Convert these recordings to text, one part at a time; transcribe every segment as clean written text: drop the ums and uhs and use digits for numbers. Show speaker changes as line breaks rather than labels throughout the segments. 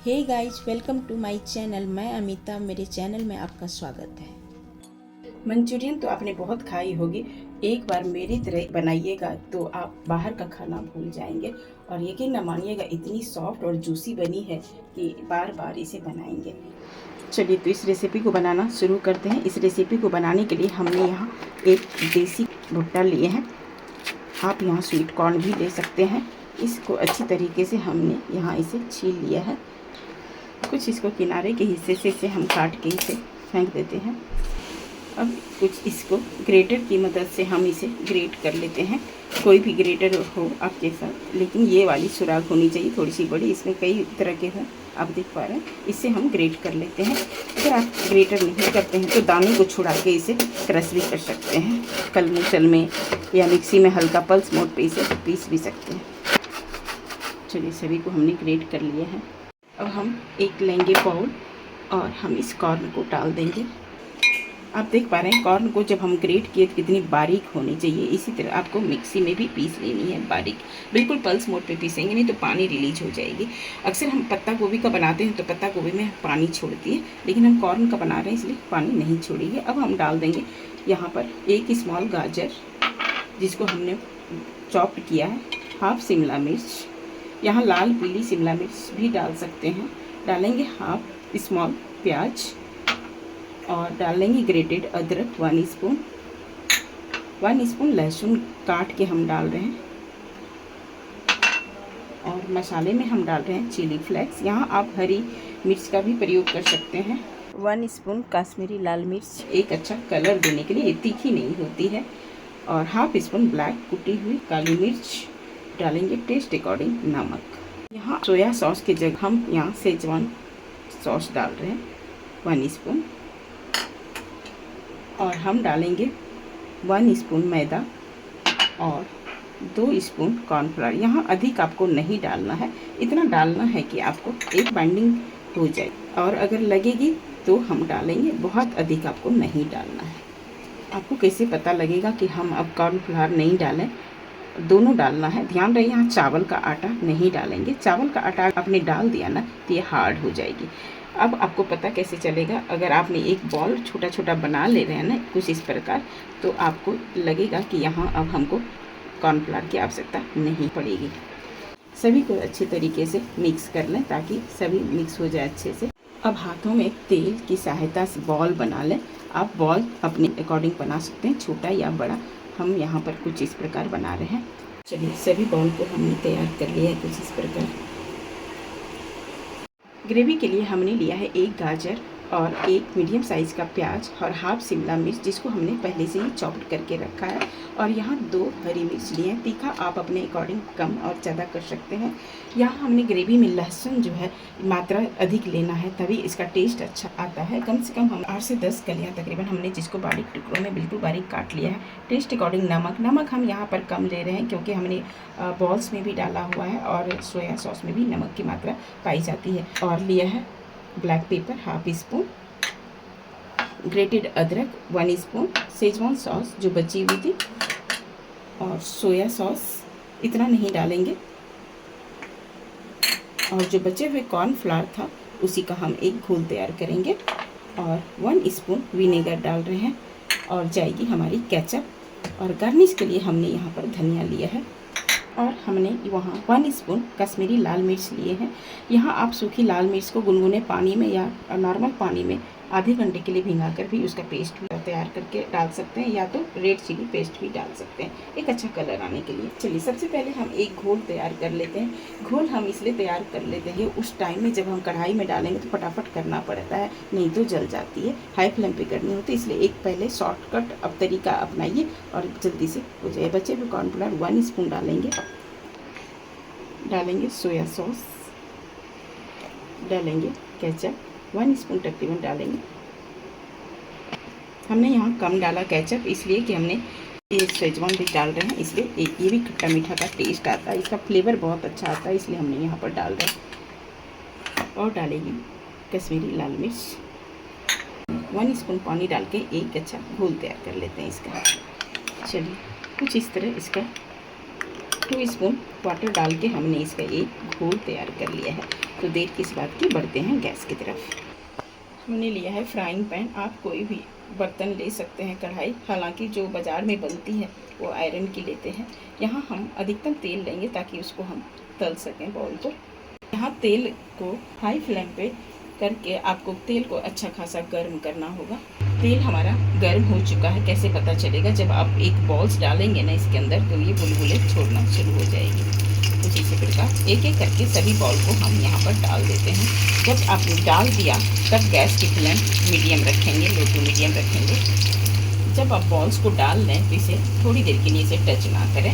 Hey guys, welcome to my channel. मैं अमिता, मेरे channel में आपका स्वागत है। मंचूरियन तो आपने बहुत खाई होगी, एक बार मेरी तरह बनाइएगा तो आप बाहर का खाना भूल जाएंगे। और यकीन न मानिएगा, इतनी सॉफ्ट और जूसी बनी है कि बार बार इसे बनाएंगे। चलिए तो इस रेसिपी को बनाना शुरू करते हैं। इस रेसिपी को बनाने के लिए हमने यहाँ एक देसी भुट्टा लिए हैं। आप यहाँ स्वीट कॉर्न भी ले सकते हैं। इसको अच्छी तरीके से हमने यहाँ इसे छील लिया है। कुछ इसको किनारे के हिस्से से इसे हम काट के इसे फेंक देते हैं। अब कुछ इसको ग्रेटर की मदद से हम इसे ग्रेट कर लेते हैं। कोई भी ग्रेटर हो आपके साथ, लेकिन ये वाली सुराग होनी चाहिए, थोड़ी सी बड़ी। इसमें कई तरह के हों, आप देख पा रहे हैं। इससे हम ग्रेट कर लेते हैं। अगर आप ग्रेटर नहीं करते हैं तो दाने को छुड़ा के इसे क्रश भी कर सकते हैं। कलमुचल में या मिक्सी में हल्का पल्स मोड पे इसे पीस भी सकते हैं। चलिए, सभी को हमने ग्रेट कर लिया है। अब हम एक लेंगे बाउल और हम इस कॉर्न को डाल देंगे। आप देख पा रहे हैं कॉर्न को जब हम ग्रेट किए तो कितनी बारीक होनी चाहिए। इसी तरह आपको मिक्सी में भी पीस लेनी है बारीक, बिल्कुल पल्स मोड पे पीसेंगे, नहीं तो पानी रिलीज हो जाएगी। अक्सर हम पत्ता गोभी का बनाते हैं तो पत्ता गोभी में पानी छोड़ती है, लेकिन हम कॉर्न का बना रहे हैं इसलिए पानी नहीं छोड़ेगी। अब हम डाल देंगे यहाँ पर एक स्मॉल गाजर जिसको हमने चॉप्ड किया है, हाफ शिमला मिर्च, यहाँ लाल पीली शिमला मिर्च भी डाल सकते हैं। डालेंगे हाफ स्मॉल प्याज और डालेंगे ग्रेटेड अदरक 1 स्पून, 1 स्पून लहसुन काट के हम डाल रहे हैं। और मसाले में हम डाल रहे हैं चिली फ्लेक्स। यहाँ आप हरी मिर्च का भी प्रयोग कर सकते हैं। 1 स्पून कश्मीरी लाल मिर्च, एक अच्छा कलर देने के लिए, ये तीखी नहीं होती है। और हाफ स्पून ब्लैक कुटी हुई काली मिर्च। डालेंगे टेस्ट अकॉर्डिंग नमक। यहाँ सोया सॉस की जगह हम यहाँ सेजवान सॉस डाल रहे हैं 1 स्पून। और हम डालेंगे 1 स्पून मैदा और 2 स्पून कॉर्नफ्लावर। यहाँ अधिक आपको नहीं डालना है, इतना डालना है कि आपको एक बाइंडिंग हो जाए। और अगर लगेगी तो हम डालेंगे, बहुत अधिक आपको नहीं डालना है। आपको कैसे पता लगेगा कि हम अब कॉर्नफ्लावर नहीं डालें? दोनों डालना है। ध्यान रहे यहाँ चावल का आटा नहीं डालेंगे। चावल का आटा आपने डाल दिया ना तो ये हार्ड हो जाएगी। अब आपको पता कैसे चलेगा? अगर आपने एक बॉल छोटा छोटा बना ले रहे हैं ना कुछ इस प्रकार, तो आपको लगेगा कि यहाँ अब हमको कॉर्नफ्लावर की आवश्यकता नहीं पड़ेगी। सभी को अच्छे तरीके से मिक्स कर लें ताकि सभी मिक्स हो जाए अच्छे से। अब हाथों में तेल की सहायता से बॉल बना लें। आप बॉल अपने अकॉर्डिंग बना सकते हैं, छोटा या बड़ा। हम यहाँ पर कुछ इस प्रकार बना रहे हैं। चलिए, सभी बॉल को हमने तैयार कर लिया है कुछ इस प्रकार। ग्रेवी के लिए हमने लिया है एक गाजर और एक मीडियम साइज़ का प्याज और हाफ शिमला मिर्च जिसको हमने पहले से ही चॉप्ड करके रखा है। और यहाँ 2 हरी मिर्च लिए हैं। तीखा आप अपने अकॉर्डिंग कम और ज़्यादा कर सकते हैं। यहाँ हमने ग्रेवी में लहसुन जो है मात्रा अधिक लेना है, तभी इसका टेस्ट अच्छा आता है। कम से कम हम 8 से 10 कलियाँ तकरीबन हमने जिसको बारीक टुकड़ों में बिल्कुल बारीक काट लिया है। टेस्ट अकॉर्डिंग नमक हम यहाँ पर कम ले रहे हैं क्योंकि हमने बॉल्स में भी डाला हुआ है और सोया सॉस में भी नमक की मात्रा पाई जाती है। और लिया है black pepper half spoon, grated अदरक 1 स्पून, सेजवान सॉस जो बची हुई थी, और सोया सॉस इतना नहीं डालेंगे। और जो बचे हुए कॉर्नफ्लावर था उसी का हम एक घोल तैयार करेंगे। और 1 स्पून विनेगर डाल रहे हैं और जाएगी हमारी केचप। और गार्निश के लिए हमने यहाँ पर धनिया लिया है। और हमने वहाँ 1 स्पून कश्मीरी लाल मिर्च लिए हैं। यहाँ आप सूखी लाल मिर्च को गुनगुने पानी में या नॉर्मल पानी में आधे घंटे के लिए भिंगाकर भी उसका पेस्ट भी तैयार करके डाल सकते हैं, या तो रेड चिली पेस्ट भी डाल सकते हैं एक अच्छा कलर आने के लिए। चलिए, सबसे पहले हम एक घोल तैयार कर लेते हैं। घोल हम इसलिए तैयार कर लेते हैं उस टाइम में जब हम कढ़ाई में डालेंगे तो फटाफट करना पड़ता है, नहीं तो जल जाती है। हाई फ्लेम पे करनी होती है, इसलिए एक पहले शॉर्टकट अब तरीका अपनाइए और जल्दी से हो जाए। बचे हुए कॉर्नफ्लावर 1 स्पून डालेंगे सोया सॉस, डालेंगे केचप 1 स्पून तकरीबन डालेंगे। हमने यहाँ कम डाला केचप इसलिए कि हमने ये शेजवान भी डाल रहे हैं, इसलिए ये भी खट्टा मीठा का टेस्ट आता है, इसका फ्लेवर बहुत अच्छा आता है, इसलिए हमने यहाँ पर डाल रहे हैं। और डालेंगे कश्मीरी लाल मिर्च 1 स्पून पानी डाल के एक अच्छा घोल तैयार कर लेते हैं इसका। चलिए, कुछ इस तरह इसका 2 स्पून वाटर डाल के हमने इसका एक घोल तैयार कर लिया है। तो देर किस बात की, बढ़ते हैं गैस की तरफ। हमने लिया है फ्राइंग पैन। आप कोई भी बर्तन ले सकते हैं, कढ़ाई, हालांकि जो बाज़ार में बनती है वो आयरन की लेते हैं। यहाँ हम अधिकतम तेल लेंगे ताकि उसको हम तल सकें बॉल को। यहाँ तेल को हाई फ्लेम पे करके आपको तेल को अच्छा खासा गर्म करना होगा। तेल हमारा गर्म हो चुका है। कैसे पता चलेगा, जब आप एक बॉल्स डालेंगे ना इसके अंदर तो ये बुलबुले छोड़ना शुरू हो जाएगी। कुछ इसी प्रकार एक एक करके सभी बॉल को हम यहाँ पर डाल देते हैं। जब आपने डाल दिया तब गैस की फ्लेम मीडियम रखेंगे, लो टू मीडियम रखेंगे। जब आप बॉल्स को डाल लें तो इसे थोड़ी देर के लिए इसे टच ना करें।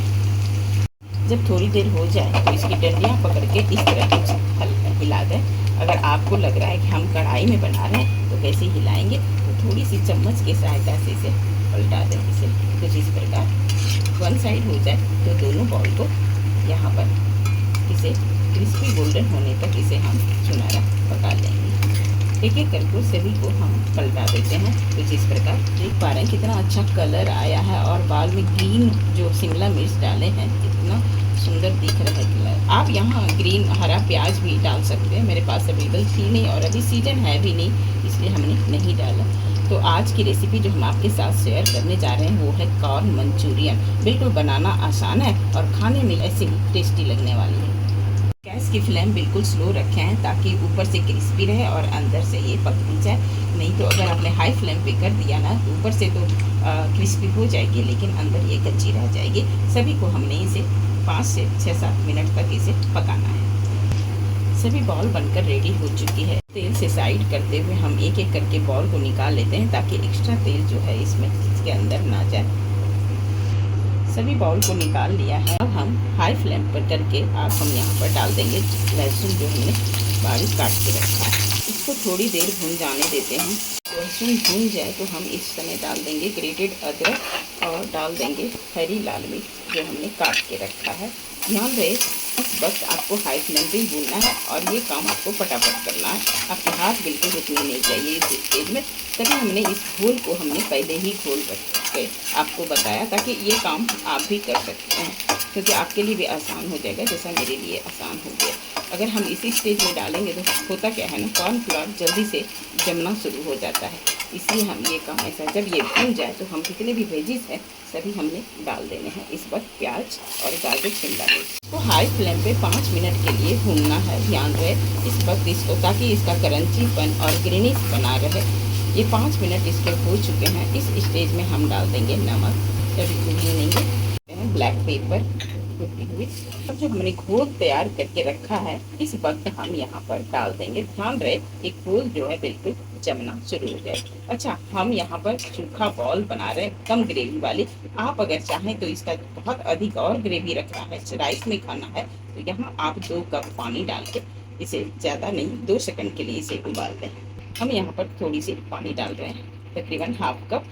जब थोड़ी देर हो जाए तो इसकी डंडियाँ पकड़ के इस तरह कुछ हल्का हिला दें। अगर आपको लग रहा है कि हम कढ़ाई में बना रहे हैं तो कैसे हिलाएंगे, तो थोड़ी सी चम्मच की सहायता से इसे पलटा दें। इसे कुछ इस प्रकार वन साइड हो जाए तो दोनों बॉल को यहाँ पर इसे क्रिस्पी गोल्डन होने तक इसे हम सुनहरा पका लेंगे। एक एक करके सभी को हम पलटा देते हैं। कुछ इस प्रकार देख पा रहे हैं कितना अच्छा कलर आया है और बाल में ग्रीन जो शिमला मिर्च डाले हैं कितना सुंदर दिख रहा है कलर। आप यहाँ ग्रीन हरा प्याज भी डाल सकते हैं। मेरे पास अवेलेबल थी नहीं और अभी सीजन है भी नहीं, इसलिए हमने नहीं डाला। तो आज की रेसिपी जो हम आपके साथ शेयर करने जा रहे हैं वो है कॉर्न मंचूरियन। बिल्कुल बनाना आसान है और खाने में ऐसे ही टेस्टी लगने वाली है। गैस की फ्लेम बिल्कुल स्लो रखें हैं ताकि ऊपर से क्रिस्पी रहे और अंदर से ये पक भी जाए। नहीं तो अगर आपने हाई फ्लेम पे कर दिया ना तो ऊपर से तो क्रिस्पी हो जाएगी लेकिन अंदर ये कच्ची रह जाएगी। सभी को हमने इसे 5 से 6-7 मिनट तक इसे पकाना है। सभी बॉल बनकर रेडी हो चुकी है। तेल से साइड करते हुए हम एक एक करके बॉल को निकाल लेते हैं ताकि एक्स्ट्रा तेल जो है इसमें इसके अंदर ना जाए। सभी बॉल को निकाल लिया है। अब हम हाई फ्लेम पर करके आप हम यहाँ पर डाल देंगे लहसुन जो हमने बारीक काट के रखा है। इसको थोड़ी देर भून जाने देते हैं। लहसुन भून जाए तो हम इस समय डाल देंगे ग्रेटेड अदरक और डाल देंगे हरी लाल मिर्च जो हमने काट के रखा है। ध्यान रहे इस वक्त आपको हाई फ्लेम पे ही भूनना है और ये काम आपको फटाफट करना है। आपके हाथ बिल्कुल रुकने नहीं चाहिए इस स्टेज में। तभी हमने इस घोल को हमने पहले ही घोल के आपको बताया ताकि ये काम आप भी कर सकते हैं, क्योंकि आपके लिए भी आसान हो जाएगा जैसा मेरे लिए आसान हो गया। अगर हम इसी स्टेज में डालेंगे तो होता क्या है ना, कॉर्नफ्लावर जल्दी से जमना शुरू हो जाता है। इसलिए हम ये काम ऐसा, जब ये भून जाए तो हम जितने भी वेजिस हैं सभी हमने डाल देने हैं। इस वक्त प्याज और गाजर शिमला मिर्च को हाई फ्लेम पे 5 मिनट के लिए भूनना है। ध्यान रहे इस वक्त इसको, ताकि इसका क्रंचीपन और ग्रीनिश बना रहे। ये 5 मिनट इसके हो चुके हैं। इस स्टेज में हम डाल देंगे नमक, तभी भूनेंगे ब्लैक पेपर हुई। अब जो हमने घोल तैयार करके रखा है इस वक्त हम यहाँ पर डाल देंगे। ध्यान रहे एक घोल जो है बिल्कुल जमना शुरू हो जाए। अच्छा, हम यहाँ पर सूखा बॉल बना रहे हैं कम ग्रेवी वाली। आप अगर चाहें तो इसका बहुत अधिक और ग्रेवी रखना है, राइस में खाना है, तो यहाँ आप 2 कप पानी डाल के इसे ज़्यादा नहीं 2 सेकंड के लिए इसे उबाल दें। हम यहाँ पर थोड़ी सी पानी डाल रहे हैं, तकरीबन ½ कप,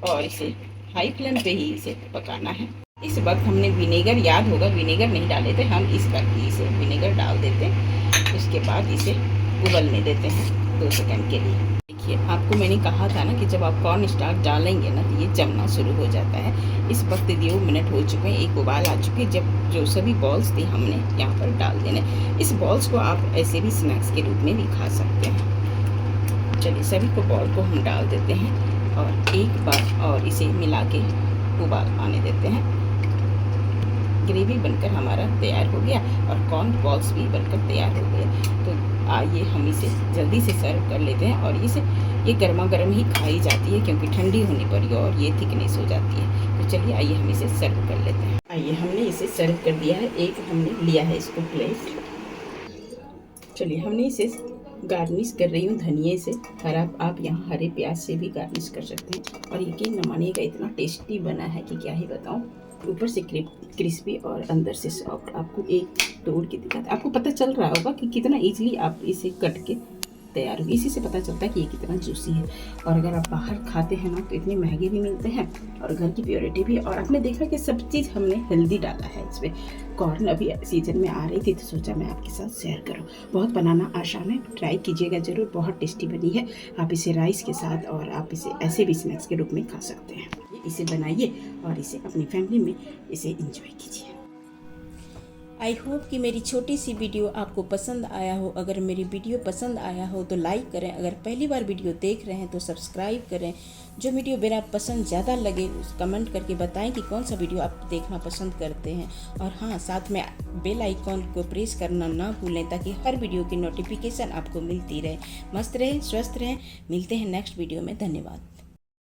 और इसे हाई फ्लेम पे ही इसे पकाना है। इस वक्त हमने विनेगर, याद होगा विनेगर नहीं डाले थे, हम इस वक्त इसे विनेगर डाल देते हैं। उसके बाद इसे उबलने देते हैं 2 सेकंड के लिए। देखिए आपको मैंने कहा था ना कि जब आप कॉर्न स्टार्च डालेंगे ना तो ये जमना शुरू हो जाता है। इस वक्त 2 मिनट हो चुके हैं, एक उबाल आ चुकी है। जब जो सभी बॉल्स थी हमने यहाँ पर डाल देने। इस बॉल्स को आप ऐसे भी स्नैक्स के रूप में भी खा सकते हैं। चलिए सभी को बॉल को हम डाल देते हैं और एक बार और इसे मिला के उबाल आने देते हैं। ग्रेवी बनकर हमारा तैयार हो गया और कॉर्न बॉल्स भी बनकर तैयार हो गए। तो आइए हम इसे जल्दी से सर्व कर लेते हैं। और इसे ये गर्मा गर्म ही खाई जाती है क्योंकि ठंडी होने पर और ये थिकनेस हो जाती है। तो चलिए आइए हम इसे सर्व कर लेते हैं। आइए हमने इसे सर्व कर दिया है। एक हमने लिया है इसको प्लेट। चलिए हमने इसे गार्निश कर रही हूँ धनिए से। आप यहाँ हरे प्याज से भी गार्निश कर सकते हैं। और यकीन न मानिएगा इतना टेस्टी बना है कि क्या ही बताऊँ। ऊपर से क्रिस्पी और अंदर से सॉफ्ट। आपको एक तोड़ के दिखाते, आपको पता चल रहा होगा कि कितना इजीली आप इसे कट के तैयार होगी। इसी से पता चलता है कि ये कितना जूसी है। और अगर आप बाहर खाते हैं ना तो इतने महंगे भी मिलते हैं और घर की प्योरिटी भी। और आपने देखा कि सब चीज़ हमने हेल्दी डाला है इसमें। कॉर्न अभी सीजन में आ रही थी तो सोचा मैं आपके साथ शेयर करूं। बहुत बनाना आसान है, ट्राई कीजिएगा ज़रूर। बहुत टेस्टी बनी है। आप इसे राइस के साथ और आप इसे ऐसे भी स्नैक्स के रूप में खा सकते हैं। इसे बनाइए और इसे अपनी फैमिली में इसे एंजॉय कीजिए। आई होप कि मेरी छोटी सी वीडियो आपको पसंद आया हो। अगर मेरी वीडियो पसंद आया हो तो लाइक करें, अगर पहली बार वीडियो देख रहे हैं तो सब्सक्राइब करें। जो वीडियो मेरा पसंद ज़्यादा लगे उस कमेंट करके बताएं कि कौन सा वीडियो आप देखना पसंद करते हैं। और हाँ, साथ में बेल आइकॉन को प्रेस करना ना भूलें ताकि हर वीडियो की नोटिफिकेशन आपको मिलती रहे। मस्त रहें, स्वस्थ रहें। मिलते हैं नेक्स्ट वीडियो में। धन्यवाद।